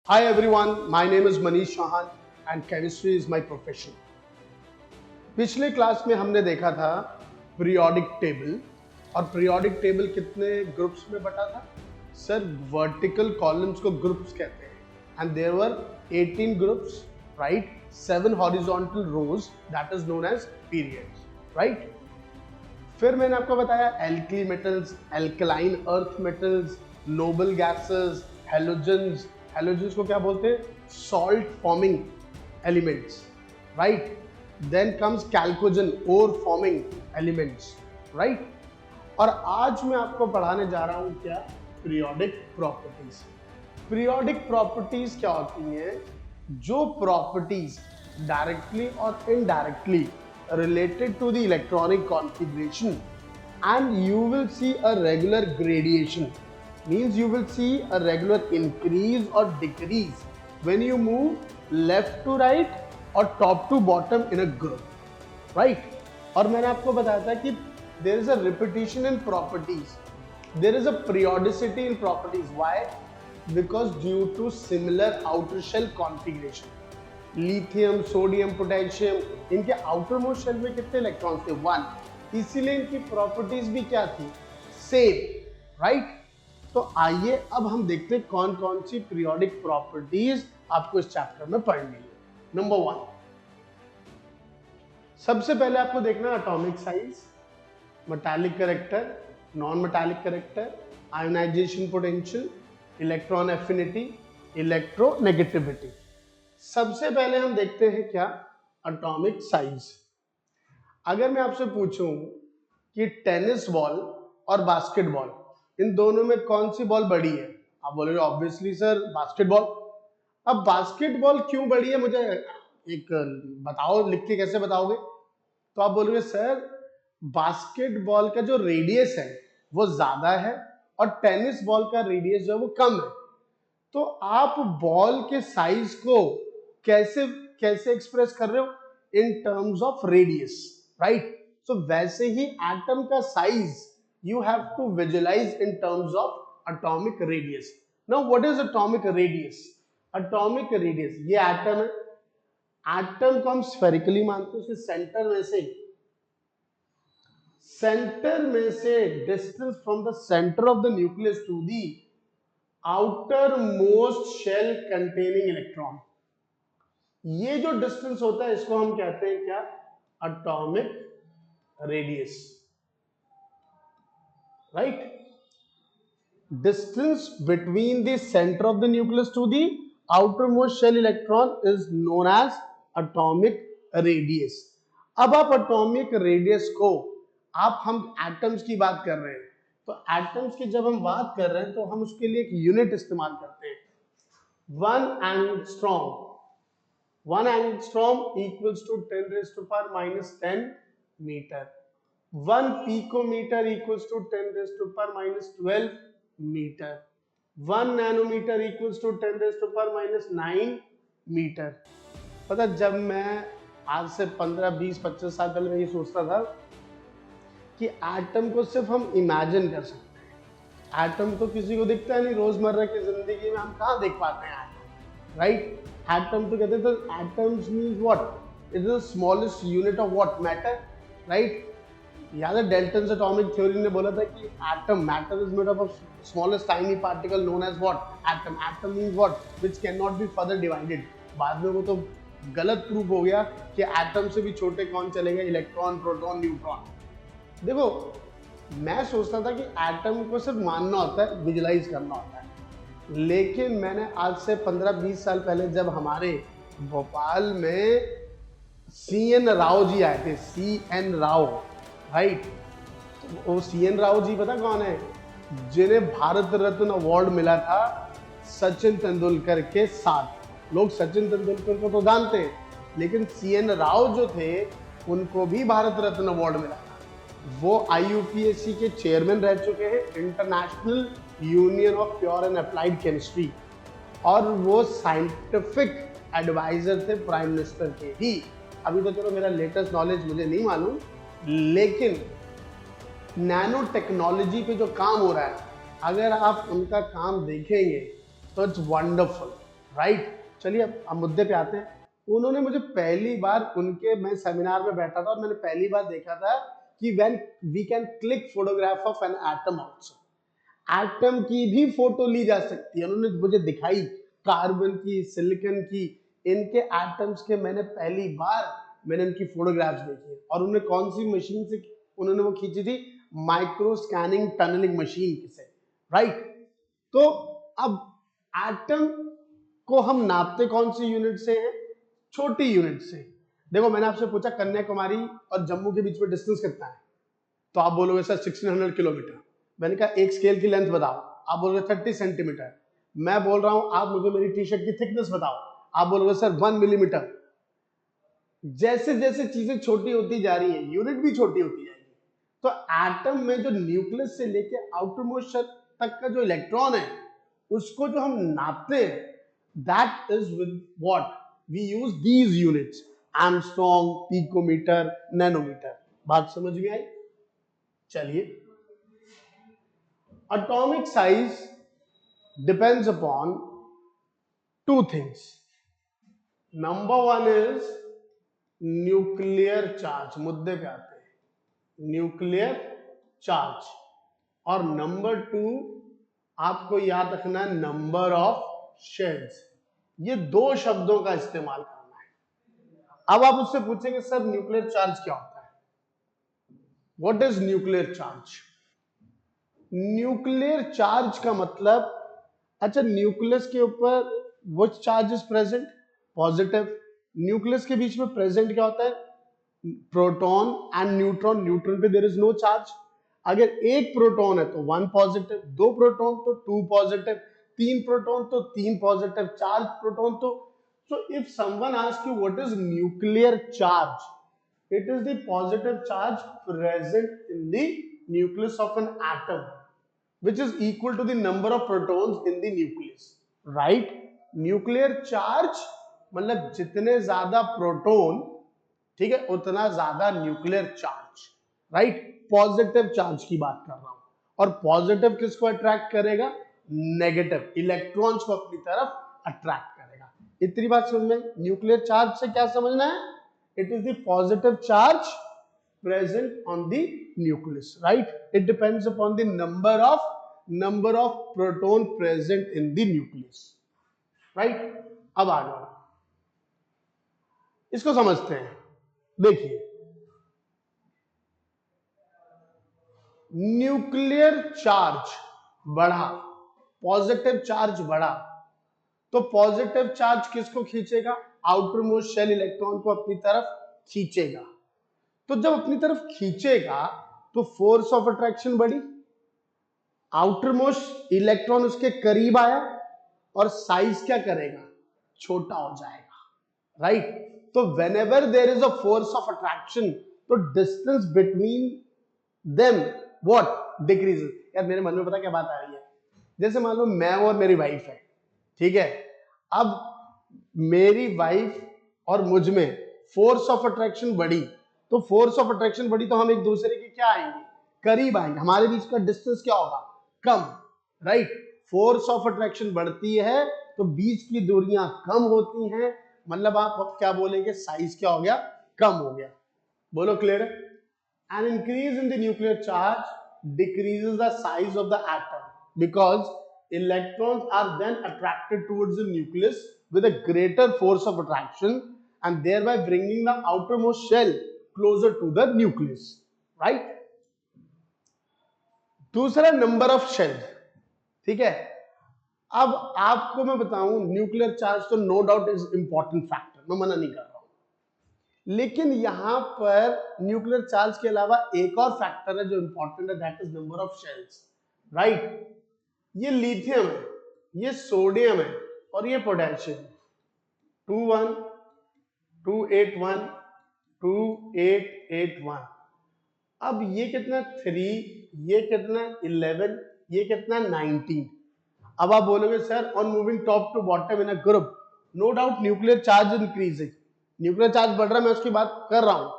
Hi everyone, my name is Manish Chauhan and chemistry is my profession. पिछले class में हमने देखा था पीरियोडिक टेबल और पीरियोडिक टेबल कितने ग्रुप्स में बटा था सर वर्टिकल कॉलम्स को ग्रुप्स कहते हैं and there were 18 groups right 7 horizontal rows that is known as periods right फिर मैंने आपको बताया alkali metals alkaline earth metals noble gases halogens halogens को क्या बोलते हैं salt forming elements right then comes chalcogen ore forming elements right और आज मैं आपको पढ़ाने जा रहा हूं क्या periodic properties periodic properties क्या होती हैं जो properties directly और indirectly related to the electronic configuration and you will see a regular gradation means you will see a regular increase or decrease when you move left to right और top to bottom in a group right और मैंने आपको बताया था कि there is a repetition in properties there is a periodicity in properties why because due to similar outer shell configuration lithium sodium potassium इनके outermost shell में कितने electrons थे 1 इसीलिए इनकी प्रॉपर्टीज भी क्या थी सेम राइट तो आइए अब हम देखते हैं कौन कौन सी पीरियोडिक प्रॉपर्टीज आपको इस चैप्टर में पढ़नी है नंबर 1 सबसे पहले आपको देखना है atomic size metallic character non metallic character ionization potential electron affinity electronegativity सबसे पहले हम देखते हैं क्या एटॉमिक साइज अगर मैं आपसे पूछूं कि टेनिस बॉल और बास्केटबॉल इन दोनों में कौन सी बॉल बड़ी है आप बोलोगे ऑब्वियसली सर बास्केटबॉल अब बास्केटबॉल क्यों बड़ी है मुझे एक बताओ लिख के कैसे बताओगे तो आप बोलोगे सर बास्केटबॉल का जो रेडियस है वो ज्यादा है और टेनिस बॉल का रेडियस जो है वो कम है तो आप बॉल के साइज को कैसे कैसे एक्सप्रेस कर रहे हो in terms of radius right so वैसे ही एटम का size you have to visualise in terms of atomic radius now what is atomic radius atomic radius ये एटम है एटम को हम स्फेरिकली मानते हैं उसके सेंटर में से distance from the centre of the nucleus to the outermost shell containing electron ये जो डिस्टेंस होता है इसको हम कहते हैं क्या atomic radius right distance between the center of the nucleus to the outermost shell electron is known as atomic radius अब आप atomic radius को आप हम एटम्स की बात कर रहे हैं तो एटम्स की जब हम बात कर रहे हैं तो हम उसके लिए एक यूनिट इस्तेमाल करते हैं 1 angstrom equals to 10 raised to power minus 10 meter 1 picometer equals to 10 raised to power minus 12 metre 1 nanometre equals to 10 raised to power minus 9 metre पता जब मैं आज से 15 20 25 साल पहले मैं ये सोचता था कि एटम को सिर्फ हम इमेजिन कर सकते हैं एटम तो किसी को दिखता नहीं रोजमर्रा की जिंदगी में हम कहाँ देख पाते हैं एटम राइट एटम तो कहते थे atoms means what it is the smallest unit of what matter right याद है डेल्टन्स एटॉमिक थ्योरी ने बोला था कि atom matter is made up of smallest tiny particle known as what atom means what which can not be further divided बाद में वो तो गलत प्रूफ हो गया कि एटम से भी छोटे कौन चलेगा इलेक्ट्रॉन प्रोटॉन न्यूट्रॉन देखो मैं सोचता था कि एटम को सिर्फ मानना होता है विजुअलाइज करना होता है लेकिन मैंने आज से 15-20 साल पहले जब हमारे भोपाल में CN राव जी आए थे CN राव राइट वो CN राव जी पता कौन है जिन्हें भारत रत्न अवार्ड मिला था सचिन तेंदुलकर के साथ लोग सचिन तेंदुलकर को तो जानते हैं लेकिन CN राव जो थे उनको भी भारत रत्न अवार्ड मिला था वो IUPAC के चेयरमैन रह चुके हैं international union of pure and applied chemistry और वो साइंटिफिक एडवाइजर थे प्राइम मिनिस्टर के ही अभी तो चलो मेरा लेटेस्ट नॉलेज मुझे नहीं मालूम लेकिन नैनो टेक्नोलॉजी पे जो काम हो रहा है अगर आप उनका काम देखेंगे तो इट्स वंडरफुल राइट। चलिए अब मुद्दे पे आते हैं। उन्होंने मुझे पहली बार मैं सेमिनार में बैठा था और मैंने पहली बार देखा था कि when we can click photograph of an atom also, atom की भी फोटो ली जा सकती है। उन्होंने मुझे दिखाई कार्बन की, सिलिकॉन की, इनके एटम्स के मैंने इनकी फोटोग्राफ्स देखी है। और उन्होंने कौन सी मशीन से उन्होंने वो खींची थी? माइक्रो स्कैनिंग टनलिंग मशीन से, राइट। तो अब एटम को हम नापते कौन सी यूनिट से हैं? छोटी यूनिट से। देखो मैंने आपसे पूछा कन्याकुमारी और जम्मू के बीच में डिस्टेंस कितना है, तो आप बोलोगे सर 1600 किलोमीटर। मैंने कहा एक स्केल की लेंथ बताओ, आप बोलोगे 30 सेंटीमीटर। मैं बोल रहा हूं आप मुझे मेरी टी शर्ट की थिकनेस बताओ, आप बोलोगे सर 1 मिलीमीटर। जैसे जैसे चीजें छोटी होती जा रही है यूनिट भी छोटी होती जाएगी। तो एटम में जो न्यूक्लियस से लेके आउटर मोस्ट तक का जो इलेक्ट्रॉन है उसको जो हम नापते हैं, that is with what we use these units, angstrom, picometre, nanometre. बात समझ में आई? चलिए, atomic size depends upon two things. Number one is nuclear charge, मुद्दे पे आते हैं, न्यूक्लियर चार्ज। और नंबर टू आपको याद रखना है नंबर ऑफ शेल्स। ये दो शब्दों का इस्तेमाल करना है। अब आप उससे पूछेंगे सर न्यूक्लियर चार्ज क्या होता है? What is nuclear charge? Nuclear charge का मतलब, अच्छा न्यूक्लियस के ऊपर वो charge is present? Positive. Nucleus के बीच में प्रेजेंट क्या होता है? Proton and neutron. न्यूट्रॉन पे देयर इज नो चार्ज। अगर एक प्रोटॉन है तो 1 पॉजिटिव, 2 प्रोटॉन तो 2 पॉजिटिव, 3 प्रोटॉन तो 3 पॉजिटिव, 4 प्रोटॉन तो। So if someone ask you what is nuclear charge, it is the positive charge present in the nucleus of an atom which is equal to the number of protons in the nucleus, right? nuclear charge मतलब जितने ज्यादा proton, ठीक है, उतना ज्यादा nuclear charge, right. Positive charge की बात कर रहा हूं। और पॉजिटिव किसको अट्रैक्ट करेगा? नेगेटिव इलेक्ट्रॉन्स को अपनी तरफ अट्रैक्ट करेगा। इतनी बात समझ में? न्यूक्लियर चार्ज से क्या समझना है? It is the positive charge present on the nucleus, right? It depends upon the number of proton present in the nucleus, right? अब आ जाओ, इसको समझते हैं। देखिए, न्यूक्लियर चार्ज बढ़ा, पॉजिटिव चार्ज बढ़ा, तो पॉजिटिव चार्ज किसको खींचेगा? आउटर मोस्ट शेल इलेक्ट्रॉन को अपनी तरफ खींचेगा। तो जब अपनी तरफ खींचेगा तो फोर्स ऑफ अट्रैक्शन बढ़ी, आउटर मोस्ट इलेक्ट्रॉन उसके करीब आया और साइज क्या करेगा? छोटा हो जाएगा, राइट। तो whenever there is a force of attraction तो distance between them what decreases. यार मेरे मन में पता क्या बात आ रही है? जैसे मान लो मैं और मेरी वाइफ है, ठीक है। अब मेरी वाइफ और मुझ में फोर्स ऑफ अट्रैक्शन बढ़ी, तो फोर्स ऑफ अट्रैक्शन बढ़ी तो हम एक दूसरे के क्या आएंगे? करीब आएंगे। हमारे बीच का डिस्टेंस क्या होगा? कम, राइट। फोर्स ऑफ अट्रैक्शन बढ़ती है तो बीच की दूरियां कम होती हैं, मतलब आप क्या बोलेंगे? साइज क्या हो गया? कम हो गया। बोलो क्लियर है? An increase in the nuclear charge decreases the size of the atom because electrons are then attracted towards the nucleus with a greater force of attraction and thereby bringing the outermost shell closer to the nucleus, right? दूसरा number of shell, ठीक है। अब आपको मैं बताऊं nuclear charge तो no doubt is important factor, मैं मना नहीं कर रहा हूं, लेकिन यहां पर न्यूक्लियर चार्ज के अलावा एक और फैक्टर है जो इंपॉर्टेंट है, that is number of shells, right. ये लिथियम है, ये सोडियम है और ये पोटेशियम, 21 281 2881। अब ये कितना? 3, ये कितना? 11, ये कितना? 19। अब आप बोलोगे sir on moving top to bottom in a group no doubt nuclear charge increasing, nuclear charge बढ़ रहा है, मैं उसकी बात कर रहा हूं,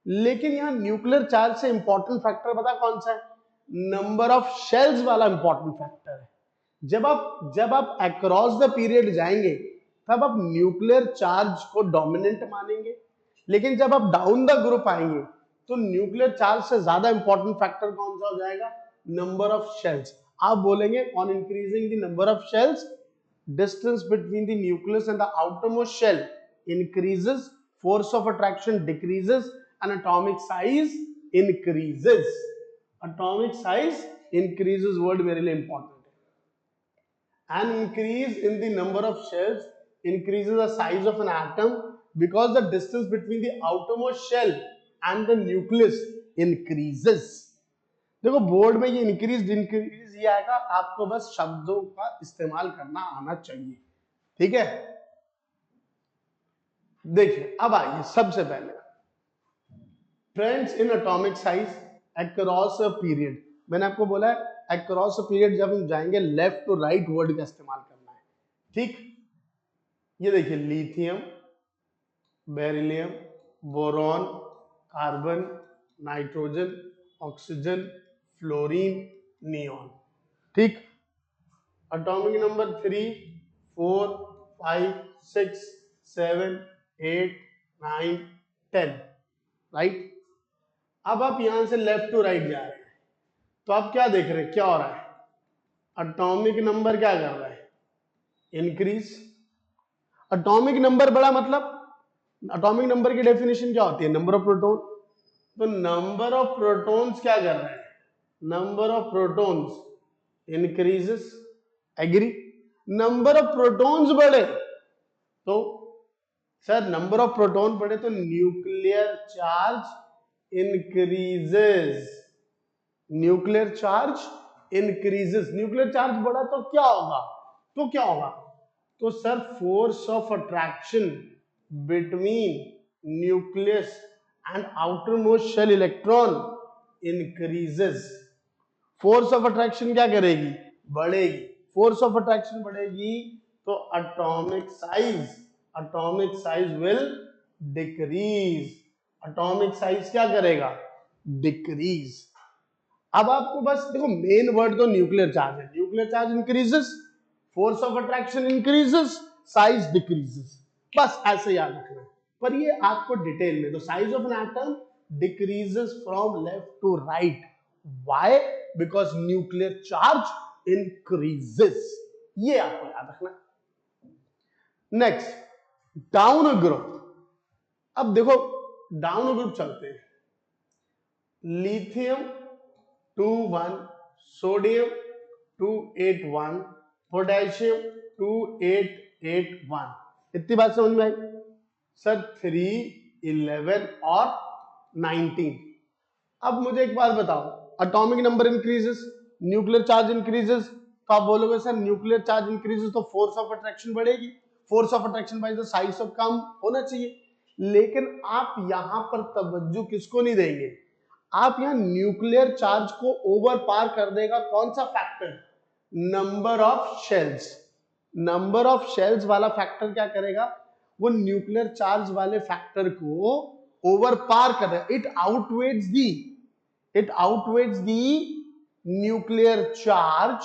लेकिन यहां न्यूक्लियर चार्ज से इंपॉर्टेंट फैक्टर पता कौन सा है? नंबर ऑफ शेल्स वाला इंपॉर्टेंट फैक्टर है। जब आप अक्रॉस द पीरियड जाएंगे तब आप न्यूक्लियर चार्ज को डोमिनेंट मानेंगे, लेकिन जब आप डाउन द ग्रुप आएंगे तो न्यूक्लियर चार्ज से ज्यादा इंपॉर्टेंट फैक्टर कौन सा हो जाएगा? Number of shells. आप बोलेंगे on increasing the number of shells, distance between the nucleus and the outermost shell increases, force of attraction decreases, and atomic size increases. Atomic size increases word very important. An increase in the number of shells increases the size of an atom because the distance between the outermost shell and the nucleus increases. देखो board में ये increase ये आएगा, आपको बस शब्दों का इस्तेमाल करना आना चाहिए, ठीक है। देखिए अब आइए सबसे पहले trends in atomic size across a period. मैंने आपको बोला है अक्रॉस अ पीरियड जब हम जाएंगे लेफ्ट टू राइट वर्ड का इस्तेमाल करना है, ठीक। ये देखिए lithium, beryllium, boron, carbon, nitrogen, oxygen, fluorine, neon, ठीक। Atomic number 3, 4, 5, 6, 7, 8, 9, 10, right. अब आप यहां से लेफ्ट टू राइट जा रहे हैं तो आप क्या देख रहे हैं, क्या हो रहा है? एटॉमिक नंबर क्या कर रहा है? इंक्रीज। एटॉमिक नंबर बड़ा मतलब एटॉमिक नंबर की डेफिनेशन क्या होती है? Number of proton. तो नंबर ऑफ प्रोटॉन्स क्या कर रहे हैं? Number of protons increases, agree. Number of protons बढ़े तो सर नंबर ऑफ प्रोटॉन बढ़े तो nuclear charge increases, nuclear charge increases. Nuclear charge बढ़ा तो क्या होगा? तो sir force of attraction between nucleus and outermost shell electron increases. Force of attraction क्या करेगी? बढ़ेगी। फोर्स ऑफ अट्रैक्शन बढ़ेगी तो atomic size will decrease. Atomic size क्या करेगा? डिक्रीज। अब आपको बस देखो मेन वर्ड तो न्यूक्लियर चार्ज है। Nuclear charge increases, force of attraction increases, size decreases, बस ऐसे याद रखना है। पर ये आपको डिटेल में, तो size of an atom decreases from left to right. Why? Because nuclear charge increases, ये आपको याद रखना है। Next down group. अब देखो डाउन ग्रुप चलते हैं। Lithium 2,1, sodium 2,8,1, potassium 2,8,8,1। इतनी बात समझ में आई? सर 3, 11 और 19। अब मुझे एक बात बताओ, atomic number increases, nuclear charge increases, तो आप बोलोगे सर न्यूक्लियर चार्ज इंक्रीजेस तो फोर्स ऑफ अट्रैक्शन बढ़ेगी। Force of attraction by the size of कम होना चाहिए, लेकिन आप यहां पर तवज्जो किसको नहीं देंगे? आप यहां न्यूक्लियर चार्ज को ओवर पार कर देगा कौन सा factor? Number of shells. Number of shells वाला फैक्टर क्या करेगा? वो न्यूक्लियर चार्ज वाले फैक्टर को ओवर पार कर रहा है। It outweighs the nuclear charge,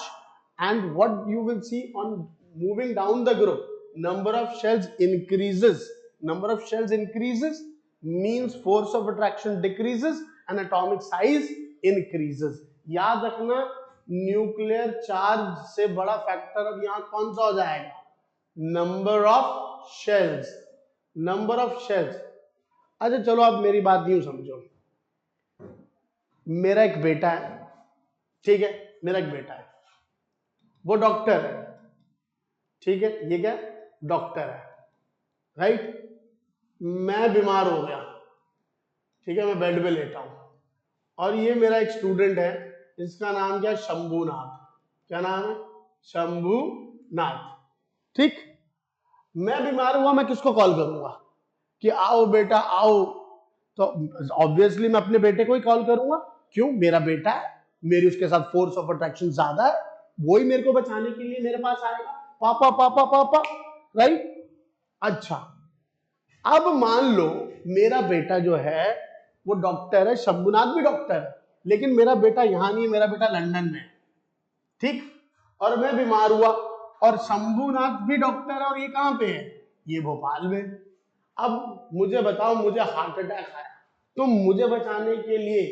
and what you will see on moving down the group, number of shells increases. Number of shells increases means force of attraction decreases and atomic size increases. याद रखना nuclear charge से बड़ा factor अब यहां कौन सा हो जाएगा? Number of shells. Number of shells. अच्छा चलो आप मेरी बात यूं समझो, मेरा एक बेटा है, ठीक है, मेरा एक बेटा है, वो डॉक्टर है, ठीक है, ये क्या डॉक्टर है, राइट। मैं बीमार हो गया, ठीक है, मैं बेड पे लेटा हूं, और ये मेरा एक स्टूडेंट है, इसका नाम क्या? शंभूनाथ। क्या नाम है? शंभूनाथ, ठीक। मैं बीमार हुआ, मैं किसको कॉल करूंगा कि आओ बेटा आओ? तो ऑब्वियसली मैं अपने बेटे को ही कॉल करूंगा। क्यों? मेरा बेटा है, मेरी उसके साथ फोर्स ऑफ अट्रैक्शन ज्यादा है, वही मेरे को बचाने के लिए मेरे पास आएगा, पापा पापा पापा, राइट। अच्छा अब मान लो मेरा बेटा जो है वो डॉक्टर है, शंभूनाथ भी डॉक्टर है, लेकिन मेरा बेटा यहां नहीं है, मेरा बेटा लंदन में है, ठीक। और मैं बीमार हुआ, और शंभुनाथ भी डॉक्टर है, और ये कहाँ पे है, ये भोपाल में। अब मुझे बताओ, मुझे हार्ट अटैक आया, तो मुझे बचाने के लिए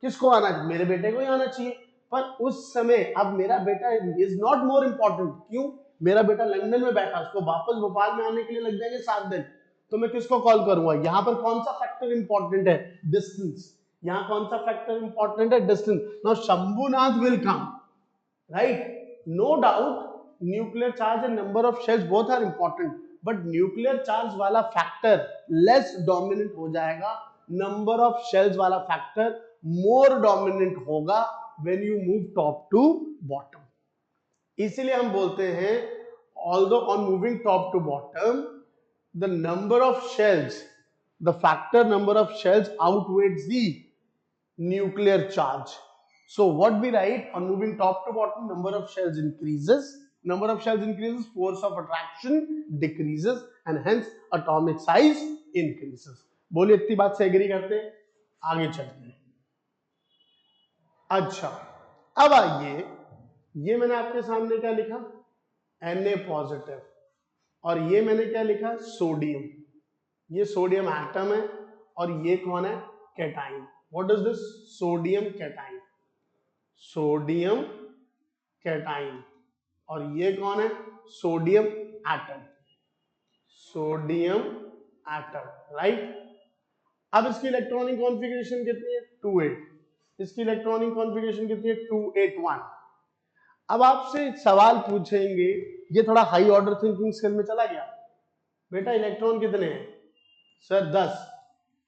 किसको आना चाहिए, मेरे बेटे को ही आना चाहिए। पर उस समय अब मेरा बेटा इज नॉट मोर इंपॉर्टेंट। क्यों, मेरा बेटा लंदन में बैठा, उसको वापस भोपाल में आने के लिए लग जाएंगे 7 दिन, तो मैं किसको कॉल करूंगा। यहां पर कौन सा फैक्टर इंपॉर्टेंट है, डिस्टेंस। यहाँ कौन सा फैक्टर इंपॉर्टेंट है, distance. Now Shambhunath will come, right, no doubt nuclear charge and number of shells both are important, but nuclear charge वाला फैक्टर लेस डोमिनेंट हो जाएगा, नंबर ऑफ शेल्स वाला फैक्टर मोर डोमिनेंट होगा when you move top to bottom. इसीलिए हम बोलते हैं although on moving top to bottom the number of shells, the factor number of shells outweighs the nuclear charge. So what we write, on moving top to bottom, number of shells increases, number of shells increases, force of attraction decreases, and hence atomic size increases. बोलिए इतनी बात से agree करते हैं, आगे चलते हैं। अच्छा, अब आइए, ये मैंने आपके सामने क्या लिखा, Na पॉजिटिव, और ये मैंने क्या लिखा, सोडियम। ये सोडियम एटम है, और ये कौन है, cation. What is this, sodium cation, sodium cation. और ये कौन है, sodium atom, sodium atom, right. अब इसकी इलेक्ट्रॉनिक कॉन्फ़िगरेशन कितनी है, 2-8। इसकी इलेक्ट्रॉनिक कॉन्फ़िगरेशन कितनी है, 2-8-1। अब आपसे एक सवाल पूछेंगे, ये थोड़ा हाई ऑर्डर थिंकिंग स्किल में चला गया। बेटा इलेक्ट्रॉन कितने हैं, सर 10।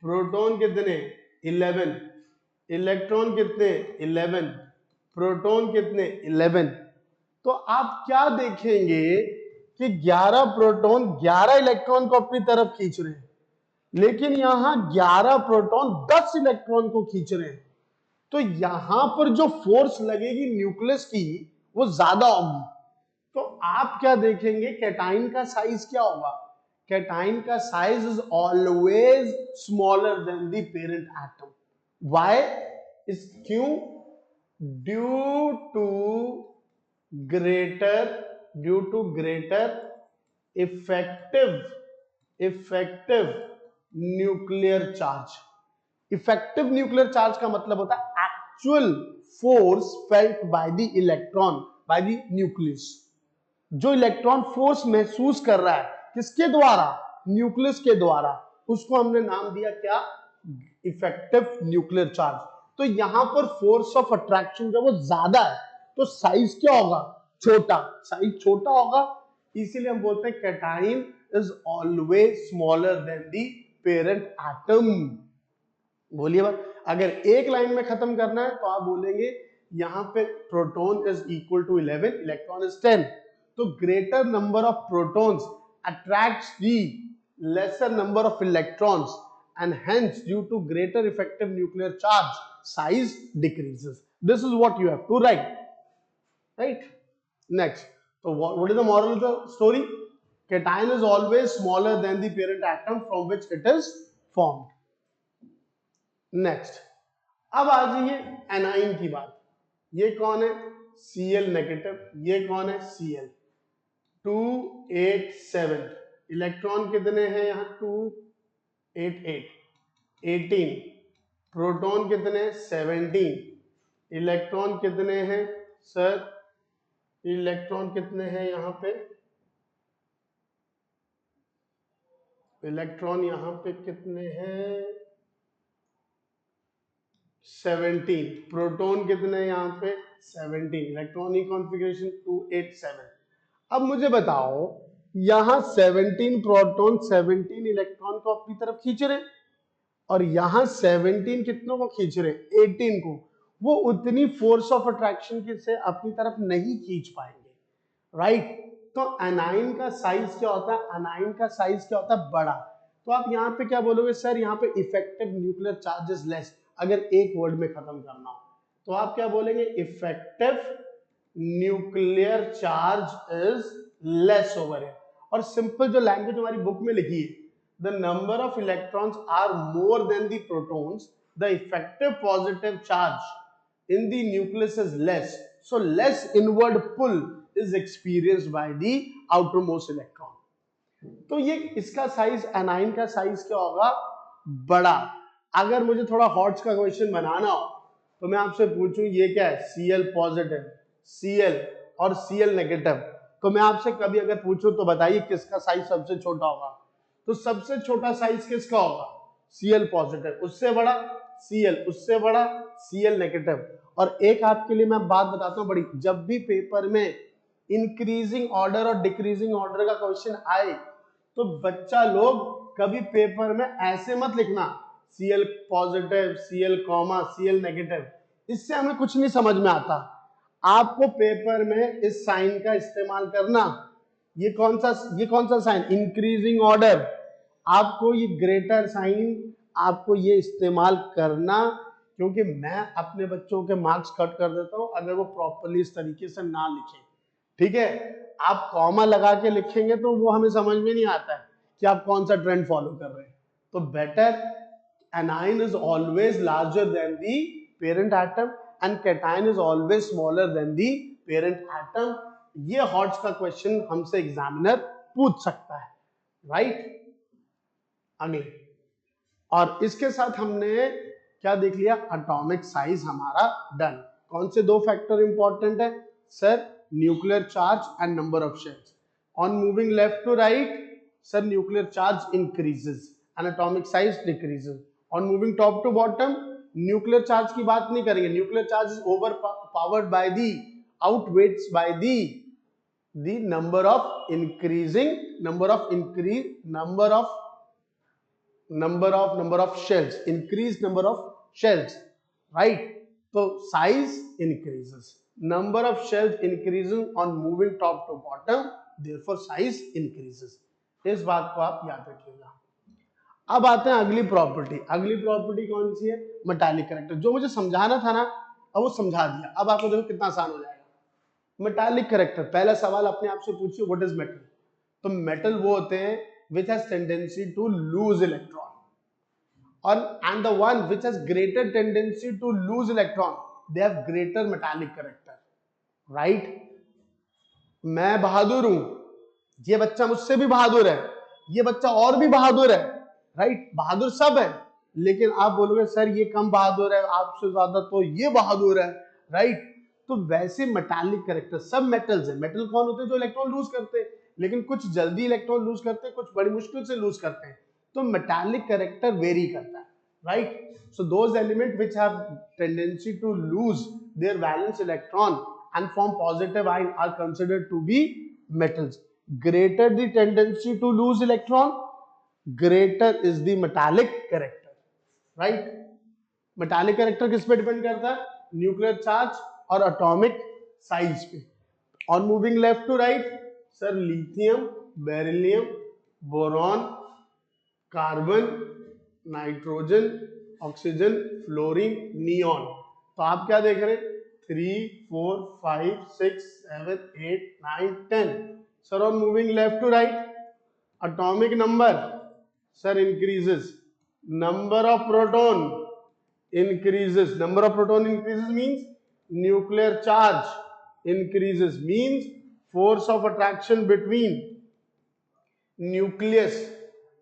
प्रोटॉन कितने, 11। इलेक्ट्रॉन कितने, 11। प्रोटॉन कितने, 11। तो आप क्या देखेंगे कि 11 प्रोटॉन 11 इलेक्ट्रॉन को अपनी तरफ खींच रहे हैं, लेकिन यहां 11 प्रोटॉन 10 इलेक्ट्रॉन को खींच रहे हैं। तो यहां पर जो फोर्स लगेगी न्यूक्लियस की वो ज्यादा होगी। तो आप क्या देखेंगे, कैटाइन का साइज क्या होगा, कैटाइन का size is always smaller than the parent atom. Why, is क्यों, due to greater effective nuclear charge. Effective nuclear charge का मतलब होता है actual force felt by the electron, by the nucleus. जो इलेक्ट्रॉन फोर्स महसूस कर रहा है, किसके द्वारा, न्यूक्लियस के द्वारा, उसको हमने नाम दिया क्या, इफेक्टिव न्यूक्लियर चार्ज। तो यहां पर फोर्स ऑफ अट्रैक्शन जब वो ज्यादा है तो साइज क्या होगा, छोटा, साइज छोटा होगा। इसीलिए हम बोलते हैं cation is always smaller than the parent atom. बोलिए बात, अगर एक लाइन में खत्म करना है तो आप बोलेंगे यहां पे proton is equal to 11, electron is 10। तो greater number of protons attracts the lesser number of electrons, and hence due to greater effective nuclear charge size decreases. This is what you have to write, right? Next, so what is the moral of the story? Cation is always smaller than the parent atom from which it is formed. Next, अब आ जाइए A9 की बात। ये कौन है, Cl negative, ये कौन है, Cl 287। इलेक्ट्रॉन कितने हैं यहाँ, 288, 18। प्रोटॉन कितने, 17। इलेक्ट्रॉन कितने हैं सर, इलेक्ट्रॉन कितने हैं यहाँ पे, इलेक्ट्रॉन यहाँ पे कितने हैं, 17। प्रोटॉन कितने यहाँ पे, 17। Electronic configuration 287। अब मुझे बताओ, यहां 17 प्रोटॉन 17 इलेक्ट्रॉन को अपनी तरफ खींच रहे, और यहां 17 कितनों को खींच रहे, 18 को। वो उतनी फोर्स ऑफ अट्रैक्शन से अपनी तरफ नहीं खींच पाएंगे, राइट। तो एनाइन का साइज क्या होता है, एनाइन का साइज क्या होता है, बड़ा। तो आप यहाँ पे क्या बोलोगे, सर यहाँ पे effective nuclear charge is less. अगर एक वर्ड में खत्म करना हो तो आप क्या बोलेंगे, effective nuclear charge is less over here. और सिंपल जो लैंग्वेज हमारी बुक में लिखी है, the number of electrons are more than the protons, the effective positive charge in the nucleus is less, so less inward pull is experienced by the outermost electron. तो ये इसका size A9 का size क्या होगा, बड़ा. अगर मुझे थोड़ा हॉट्स का क्वेश्चन बनाना हो तो मैं आपसे पूछूं ये क्या है, Cl पॉजिटिव, Cl और Cl नेगेटिव, तो मैं आपसे कभी अगर पूछूं तो बताइए किसका साइज सबसे छोटा होगा. तो सबसे छोटा साइज किसका होगा, Cl पॉजिटिव, उससे बड़ा Cl, उससे बड़ा Cl नेगेटिव. और एक आपके लिए मैं बात बताता हूं बड़ी, जब भी पेपर में इंक्रीजिंग ऑर्डर और डिक्रीजिंग ऑर्डर का क्वेश्चन आए तो बच्चा लोग कभी पेपर में ऐसे मत लिखना Cl positive, Cl comma, Cl negative, इससे हमें कुछ नहीं समझ में आता. आपको पेपर में इस साइन का इस्तेमाल करना. ये कौन सा साइन, इंक्रीजिंग ऑर्डर. आपको ये ग्रेटर साइन आपको ये इस्तेमाल करना, क्योंकि मैं अपने बच्चों के मार्क्स कट कर देता हूं अगर वो प्रॉपर्ली इस तरीके से ना लिखें. ठीक है, आप कॉमा लगा के लिखेंगे तो वो हमें समझ में नहीं आता है कि आप कौन सा ट्रेंड फॉलो कर रहे हैं. तो better, anion is always larger than the parent atom and cation is always smaller than the parent atom. ये हॉट्स का क्वेश्चन हमसे एग्जामिनर पूछ सकता है, राइट. अगले, और इसके साथ हमने क्या देख लिया, एटॉमिक साइज हमारा डन. कौन से दो फैक्टर इंपॉर्टेंट है sir, nuclear charge and number of shells. On moving left to right sir nuclear charge increases and atomic size decreases. On moving top to bottom nuclear charge की बात नहीं करेंगे, nuclear charge is overpowered by the, outweights by the number of increasing number of shells, increased number of shells, right. So size increases, number of shells increasing on moving top to bottom, therefore size increases. इस बात को आप याद रखिएगा. अब आते हैं अगली प्रॉपर्टी. अगली प्रॉपर्टी कौन सी है, मेटालिक कैरेक्टर. जो मुझे समझाना था ना अब वो समझा दिया. अब आपको देखो कितना आसान हो जाएगा. मेटालिक कैरेक्टर, पहला सवाल अपने आप से पूछिए, व्हाट इज मेटल. तो मेटल वो होते हैं which has tendency to lose electron, and the one which has greater tendency to lose electron, they have greater metallic character, right. मैं बहादुर हूं, ये बच्चा मुझसे भी बहादुर है, ये बच्चा और भी बहादुर है, राइट. बहादुर सब है, लेकिन आप बोलोगे सर ये कम बहादुर है, आपसे ज्यादा तो ये बहादुर है, राइट. तो वैसे मेटालिक कैरेक्टर सब मेटल्स है. मेटल कौन होते हैं, जो इलेक्ट्रॉन लूज करते हैं, लेकिन कुछ जल्दी इलेक्ट्रॉन लूज करते हैं, कुछ बड़ी मुश्किल से लूज करते हैं. तो मेटालिक कैरेक्टर वेरी करता है, right. So those element which have tendency to lose their valence electron and form positive ion are considered to be metals. Greater the tendency to lose electron, greater is the metallic character, right. metallic character किस पे depend करता है, nuclear charge और atomic size पे. On moving left to right sir lithium, beryllium, boron, carbon, nitrogen, oxygen, fluorine, neon. तो आप क्या देख रहे हैं, 3, 4, 5, 6, 7, 8, 9, 10. Sir, on moving left to right, atomic number, sir, increases. Number of proton increases. Number of proton increases means nuclear charge increases, means force of attraction between nucleus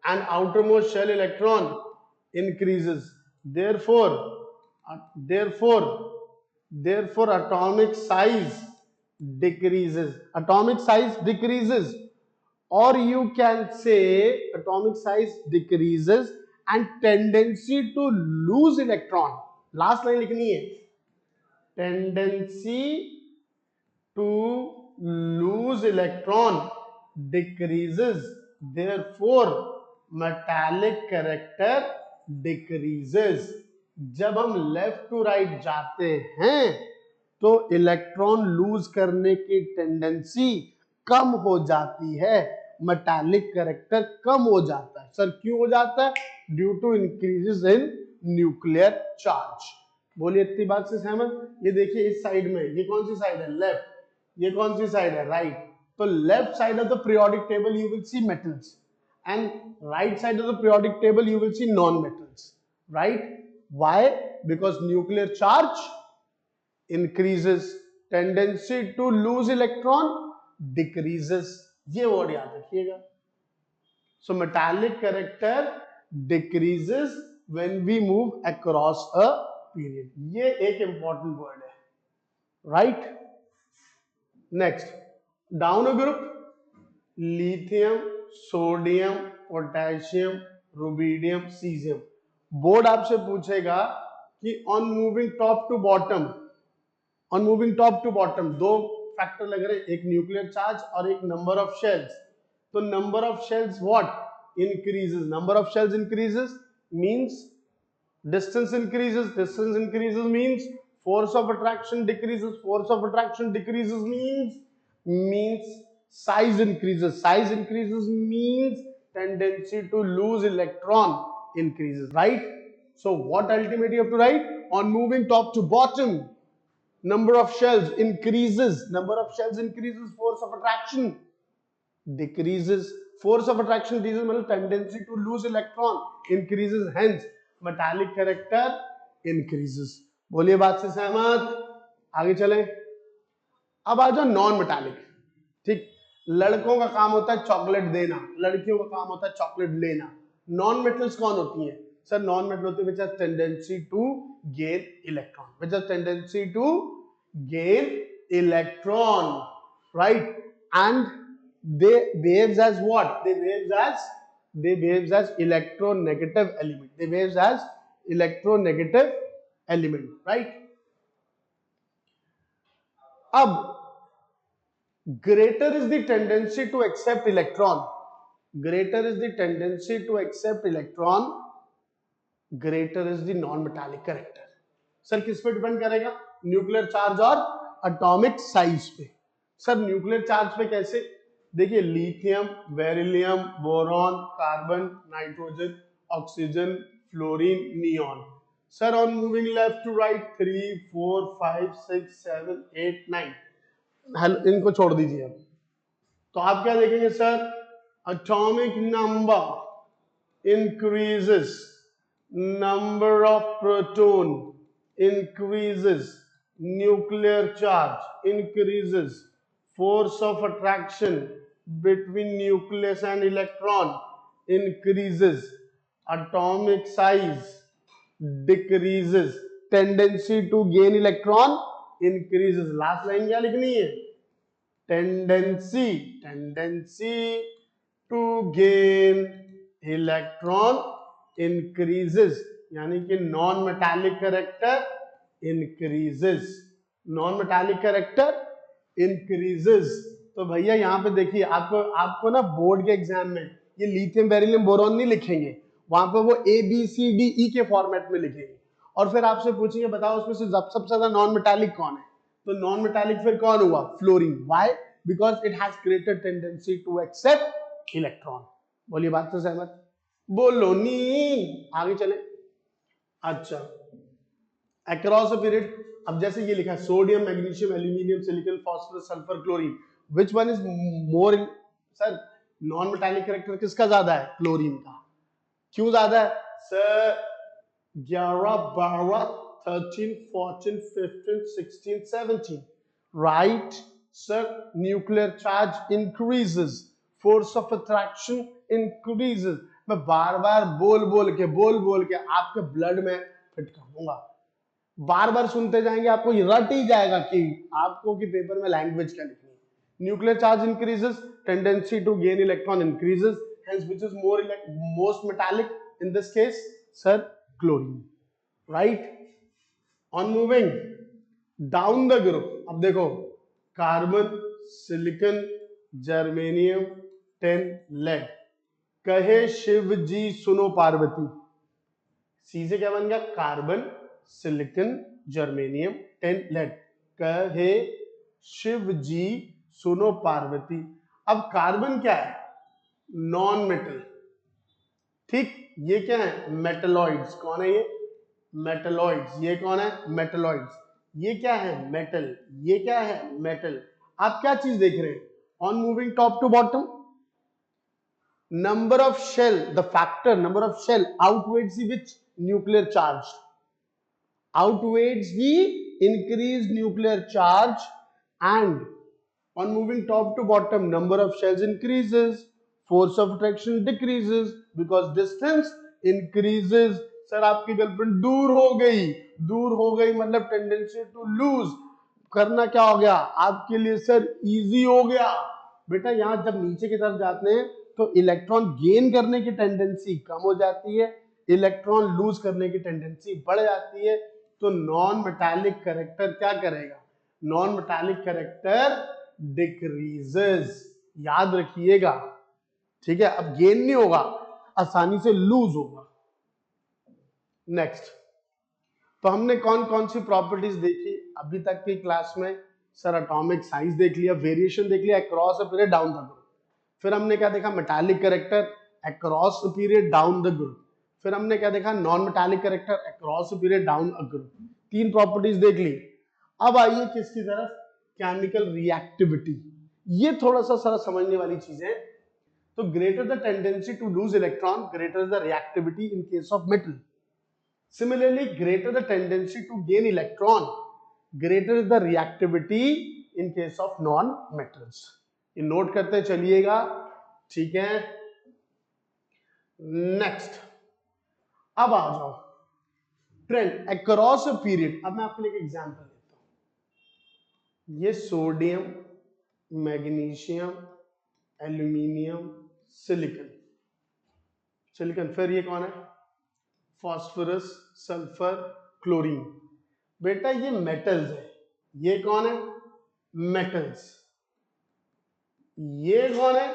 and outermost shell electron increases. Therefore atomic size decreases. Atomic size decreases, or you can say atomic size decreases and tendency to lose electron. Last line लिखनी है, tendency to lose electron decreases, therefore metallic character decreases. जब हम left to right जाते हैं तो electron lose करने की tendency कम हो जाती है, मेटालिक कैरेक्टर कम हो जाता है. सर क्यों हो जाता है, due to increases in nuclear charge. बोलिए इतनी बात से सहमत. ये देखिए इस साइड में, ये कौन सी साइड है, लेफ्ट. ये कौन सी साइड है, राइट. तो left side of the periodic table you will see metals and right side of the periodic table you will see non metals, right. Why? Because nuclear charge increases tendency to lose electron decreases, ये word याद रखिएगा। So metallic character decreases when we move across a period, ये एक important word है, right. Next down a group, lithium, sodium, potassium, rubidium, caesium. Board आपसे पूछेगा कि on moving top to bottom, on moving top to bottom दो factor लग रहे हैं, एक न्यूक्लियर चार्ज और एक नंबर ऑफ शेल्स। तो number of shells what increases, number of shells increases means distance increases, distance increases means force of attraction decreases, force of attraction decreases means size increases, size increases means tendency to lose electron increases, right? So what ultimately you have to write? On moving top to bottom, number of shells increases, number of shells increases, force of attraction decreases, force of attraction decreases मतलब tendency to lose electron increases, hence metallic character increases। बोलिए बात से सहमत? आगे चलें। अब आ जाओ non metallic. ठीक, लड़कों का काम होता है चॉकलेट देना, लड़कियों का काम होता है चॉकलेट लेना। नॉन मेटल्स कौन होती हैं सर? नॉन मेटल होती है which has tendency to gain electron, which has tendency to gain electron, right. And they behaves as what? They behaves as electronegative element, they behaves as electronegative element, right? अब greater is the tendency to accept electron, greater is the tendency to accept electron, greater is the non metallic character। Sir किस पे depend करेगा? Nuclear charge और atomic size पे। Sir nuclear charge पे कैसे? देखिए lithium, beryllium, boron, carbon, nitrogen, oxygen, fluorine, neon. Sir on moving left to right 3 4 5 6 7 8 9, इनको छोड़ दीजिए। अब तो आप क्या देखेंगे sir? Atomic number increases, number of proton increases, nuclear charge increases, force of attraction between nucleus and electron increases, atomic size decreases, tendency to gain electron increases। Last line क्या लिखनी है? tendency to gain electron increases, यानी कि non metallic character increases, non metallic character increases. तो भैया यहाँ पे देखिए आपको ना बोर्ड के एग्जाम में ये लिथियम, बेरिलियम, बोरॉन नहीं लिखेंगे, वहां पे वो A B C D E के फॉर्मेट में लिखेंगे और फिर आपसे पूछेंगे बताओ उसमें से सबसे ज्यादा नॉन मेटालिक कौन है? तो नॉन मेटालिक फिर कौन हुआ? Fluorine. Why? Because it has greater tendency to accept electron. बोलिए बात से सहमत? बोलो नी। आगे चले। अच्छा, अक्रॉस अ पीरियड, अब जैसे ये लिखा है sodium, magnesium, aluminium, silicon, phosphorus, sulphur, chlorine, which one is more? Sir non metallic character किसका ज्यादा है? क्लोरीन का। क्यों ज्यादा है sir? 11 12 13 14 15 16 17, right sir. Nuclear charge increases, force of attraction increases. मैं बार बार बोल बोल के आपके ब्लड में फिट कर दूंगा, बार बार सुनते जाएंगे, आपको रट ही जाएगा कि आपको कि पेपर में लैंग्वेज क्या लिखनी है। Nuclear charge increases, tendency to gain electron increases, hence which is most metallic in this case? Sir, chlorine, right? On moving down the group, अब देखो carbon, silicon, germanium, tin, lead. कहे शिव जी सुनो पार्वती, सी से क्या बन गया? Carbon, silicon, germanium, tin, lead. कहे शिव जी सुनो पार्वती। अब कार्बन क्या है? नॉन मेटल, ठीक। ये क्या है? मेटलॉइड्स। कौन है ये? मेटलॉइड्स। ये कौन है? मेटलॉइड्स। ये क्या है? मेटल। ये क्या है? मेटल। आप क्या चीज देख रहे हैं? On moving top to bottom, number of shell, the factor number of shell outweighs the which? Nuclear charge, outweighs the increased nuclear charge and on moving top to bottom, number of shells increases, force of attraction decreases because distance increases. Sir आपकी girlfriend दूर हो गई मतलब tendency to loose करना क्या हो गया आपके लिए सर इजी हो गया बेटा। यहां जब नीचे की तरफ जाते हैं तो इलेक्ट्रॉन गेन करने की टेंडेंसी कम हो जाती है, इलेक्ट्रॉन लूज करने की टेंडेंसी बढ़ जाती है। तो नॉन मेटालिक कैरेक्टर क्या करेगा, नॉन मेटालिक कैरेक्टर डिक्रीजेस, याद रखिएगा, ठीक है। अब गेन नहीं होगा, आसानी से लूज होगा। नेक्स्ट, तो हमने कौन कौन सी प्रॉपर्टीज देखी अभी तक की क्लास में? सर एटॉमिक साइज देख लिया, वेरिएशन देख लिया across a period down the group. फिर हमने क्या देखा, metallic character across a period down the group. फिर हमने क्या देखा, non metallic character across a period down a group. 3 properties देख ली। अब आइए किसकी तरफ, केमिकल रिएक्टिविटी। ये थोड़ा सा सारा समझने वाली चीज है। तो greater the tendency to lose electron, greater the reactivity in case of metal. Similarly, greater the tendency to gain electron, greater is the reactivity in case of non-metals. ये नोट करते चलिएगा, ठीक है। नेक्स्ट, अब आ जाओ ट्रेंड अक्रॉस अ पीरियड। अब मैं आपके लिए एक एग्जांपल देता हूं। ये सोडियम, मैग्नीशियम, एल्यूमिनियम, सिलिकॉन, फिर ये कौन है, फास्फोरस, सल्फर, क्लोरीन। बेटा ये मेटल्स है, ये कौन है, मेटल्स। ये कौन है,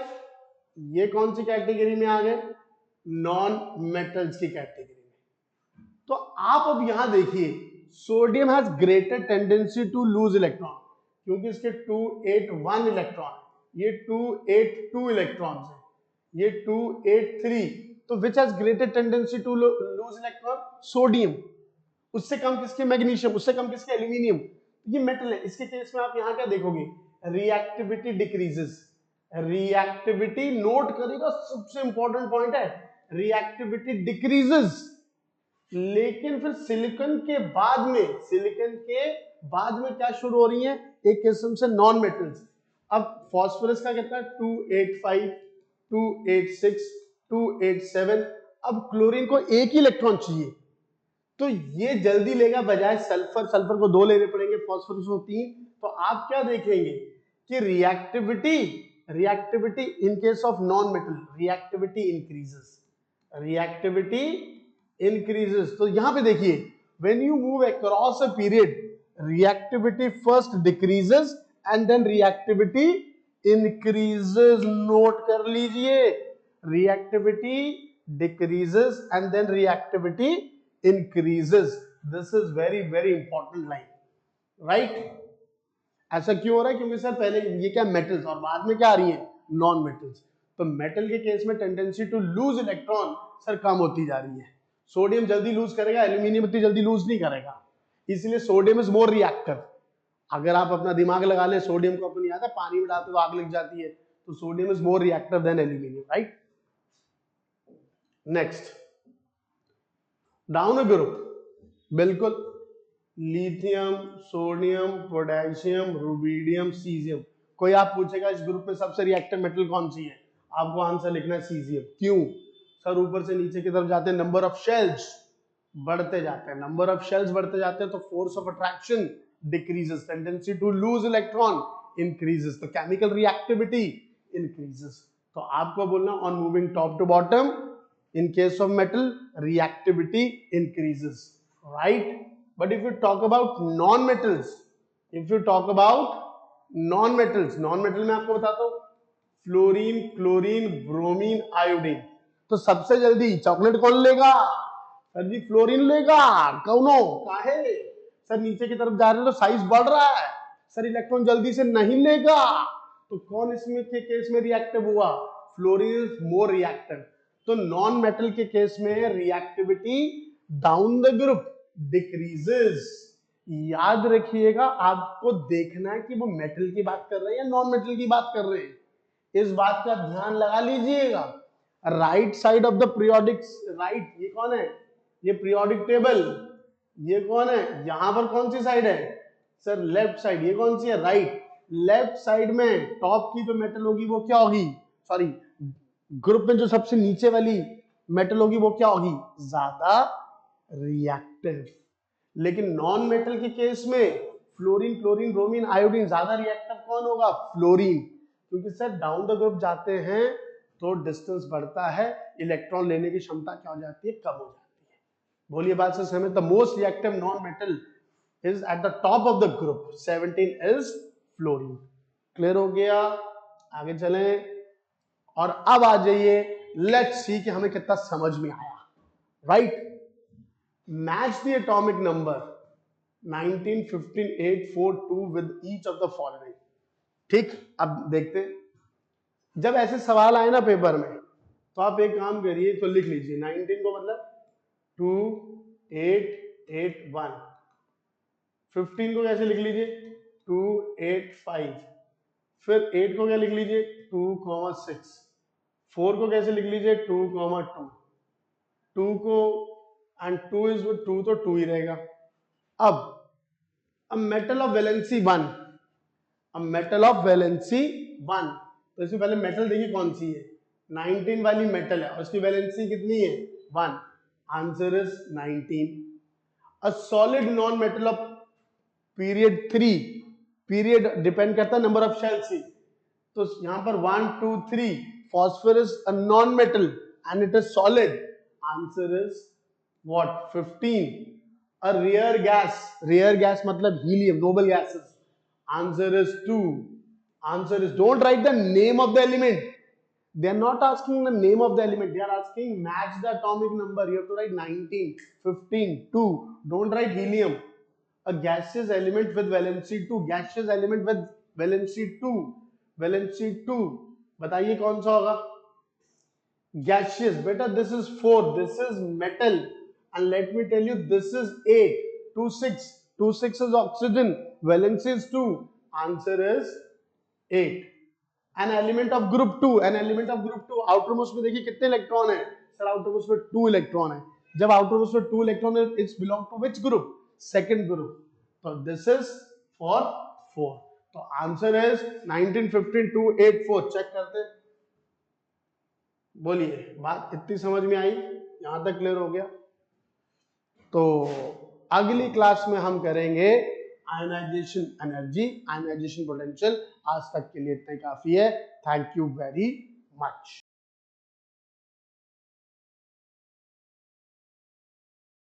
ये कौन सी कैटेगरी में आ गए, नॉन मेटल्स की कैटेगरी में। तो आप अब यहां देखिए, sodium has greater tendency to lose electron क्योंकि इसके 281 इलेक्ट्रॉन, ये 282 इलेक्ट्रॉन है, ये 283। तो which has greater tendency to lose electron, sodium. उससे कम किसके, मैग्नीशियम। उससे कम किसके, एल्यूमिनियम। ये मेटल है। इसके केस में आप यहां क्या देखोगे, रिएक्टिविटी डिक्रीजेस। रिएक्टिविटी नोट करेगा, सबसे इंपॉर्टेंट पॉइंट है, रिएक्टिविटी डिक्रीजेस। लेकिन फिर सिलिकॉन के बाद में क्या शुरू हो रही है, एक किस्म से नॉन मेटल्स। अब फास्फोरस का कितना, 285, 286, 287। अब क्लोरीन को एक ही इलेक्ट्रॉन चाहिए, तो ये जल्दी लेगा बजाय सल्फर को 2 लेने पड़ेंगे, फास्फोरस को 3। तो आप क्या देखेंगे कि reactivity in case of non metal, reactivity increases. तो यहां पे देखिए, when you move across a period, reactivity first decreases and then reactivity increases. Note कर लीजिए, reactivity decreases and then reactivity increases. This is very very important line, right? ऐसा क्यों हो रहा है, क्योंकि सर पहले ये क्या, मेटल्स, और बाद में क्या आ रही है, नॉन मेटल्स। तो मेटल के केस में tendency to lose electron sir कम होती जा रही है। सोडियम जल्दी लूज करेगा, एल्यूमिनियम इतनी जल्दी लूज नहीं करेगा, इसलिए सोडियम इज मोर रिएक्टिव। अगर आप अपना दिमाग लगा लें, सोडियम को अपनी आता है पानी में डालते तो आग लग जाती है, तो sodium is more reactive than aluminium, right. Next, down group, बिल्कुल, lithium, sodium, potassium, rubidium, caesium. कोई आप पूछेगा इस ग्रुप में सबसे रिएक्टिव मेटल कौन सी है, आपको आंसर लिखना है सीजियम। क्यों सर, ऊपर से नीचे की तरफ जाते हैं, नंबर ऑफ शेल्स बढ़ते जाते हैं, तो force of attraction decreases, tendency to lose electron increases, तो केमिकल रिएक्टिविटी इंक्रीजेस। तो आपको बोलना on moving top to bottom, in case of metal reactivity increases, right? But if you talk about non-metals, non-metal में आपको बताता हूं, fluorine, chlorine, bromine, iodine. तो सबसे जल्दी चॉकलेट कौन लेगा, सर जी फ्लोरीन लेगा। कौनो काहे, सर नीचे की तरफ जा रहे हैं तो साइज बढ़ रहा है, सर इलेक्ट्रॉन जल्दी से नहीं लेगा। तो कौन इसमें के केस में रिएक्टिव हुआ, फ्लोरीन इज मोर रिएक्टिव। तो नॉन मेटल के केस में reactivity down the group decreases. याद रखिएगा, आपको देखना है कि वो मेटल की बात कर रहे हैं या नॉन मेटल की बात कर रहे हैं, इस बात का ध्यान लगा लीजिएगा। Right side of the periodic, right, ये कौन है, ये पीरियोडिक टेबल, ये कौन है, यहां पर कौन सी साइड है, सर लेफ्ट साइड, ये कौन सी है, राइट। लेफ्ट साइड में टॉप की जो मेटल होगी वो क्या होगी, सॉरी ग्रुप में जो सबसे नीचे वाली मेटल होगी वो क्या होगी, ज्यादा रिएक्टिव। लेकिन नॉन मेटल के केस में फ्लोरीन, क्लोरीन, ब्रोमीन, आयोडीन, ज्यादा रिएक्टिव कौन होगा, फ्लोरीन, क्योंकि सर डाउन द ग्रुप जाते हैं तो डिस्टेंस बढ़ता है, इलेक्ट्रॉन लेने की क्षमता क्या हो जाती है, कम हो जाती है। बोलिए बात से सहमत। The most reactive non metal is at the top of the group, 17 is fluorine. Clear हो गया, आगे चलें और अब आ जाइए, लेट्स सी कि हमें कितना समझ में आया। Right, match the atomic number 19, 15, 8, 4, 2 with each of the following. ठीक, अब देखते हैं, जब ऐसे सवाल आए ना पेपर में तो आप एक काम करिए, तो लिख लीजिए 19 को मतलब 2, 8, 8, 1। 15 को कैसे लिख लीजिए 2, 8, 5। फिर 8 को क्या लिख लीजिए 2, 6। 4 को कैसे लिख लीजिए 2, 2। 2 को एंड 2 इज 2 तो 2 ही रहेगा। अब मेटल ऑफ वैलेंसी 1, अब मेटल ऑफ वैलेंसी 1, तो इसमें पहले मेटल देखिए कौन सी है, 19 वाली मेटल है और उसकी वैलेंसी कितनी है 1, answer is 19। A solid non metal of period 3, period depend करता है नंबर ऑफ शेल से, तो यहां पर 1, 2, 3, phosphorus a non-metal and it is solid, answer is what, 15. A rare gas, rare gas मतलब helium, noble gases, answer is 2. Answer is, don't write the name of the element, they are not asking the name of the element, they are asking match the atomic number, you have to write 19, 15, 2, don't write helium. A gaseous element with valency 2, gaseous element with valency 2, valency 2, बताइए कौन सा होगा, gaseous, बेटा this is 4, this is metal, and let me tell you this is 8, 2, 6, 2, 6 is oxygen, valency is 2, answer is 8. An element of group 2, an element of group 2, outermost में देखिए कितने electron है, sir outermost में 2 electron है, जब outermost में 2 electron है it's belong to which group, second group, तो this is for 4, तो आंसर is 19, 15, 2, 8, 4। चेक करते, बोलिए बात इतनी समझ में आई, यहां तक क्लियर हो गया। तो अगली क्लास में हम करेंगे आयनाइजेशन एनर्जी, आयनाइजेशन पोटेंशियल। आज तक के लिए इतना काफी है, थैंक यू वेरी मच।